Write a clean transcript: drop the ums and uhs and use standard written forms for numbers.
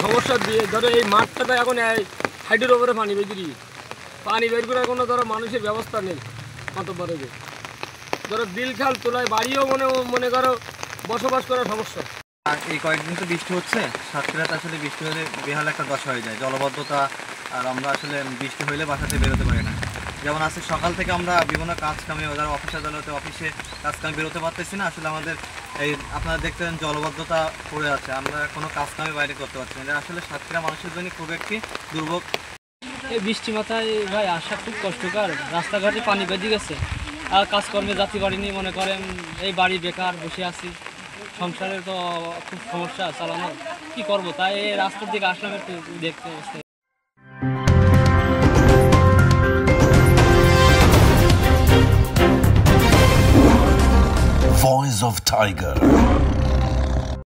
সমস্যা দিয়ে ধরো এই মাঠটাতে এখন হাইটের ওপরে পানি বের করার কোনো ধরো মানুষের ব্যবস্থা নেই। মাতব্বরে যে ধরো বিল খাল তোলায় বাড়িও মনে করো বসবাস করার সমস্যা। আর এই কয়েকদিন তো বৃষ্টি হচ্ছে, সাতক্ষীরাতে আসলে বৃষ্টি হলে বেহাল একটা দশা হয়ে যায়, জলবদ্ধতা। আর আমরা আসলে বৃষ্টি হইলে বাসাতে বেরোতে পারি না। যেমন আজকে সকাল থেকে আমরা বিভিন্ন কাজ কামে যারা অফিসে কাজ কামে বেরোতে পারতেছি না। আসলে আমাদের এই আপনারা দেখতেন জলবদ্ধতা পড়ে আছে, আমরা কোনো কাজ কামে বাইরে করতে পারছি না। এটা আসলে সাতক্ষীরা মানুষের জন্য খুব একটি দুর্ভোগ। এই বৃষ্টি মাথায় ভাই আসা খুব কষ্টকর, রাস্তাঘাটে পানি বেঁধে গেছে, আর কাজকর্মে যাতে পারিনি। মনে করেন এই বাড়ি বেকার বসে আছি, সংসারে তো খুব সমস্যা চালানো, কি করব। তাই এই রাস্তার দিকে আসলাম একটু দেখতে। Voice of Tiger.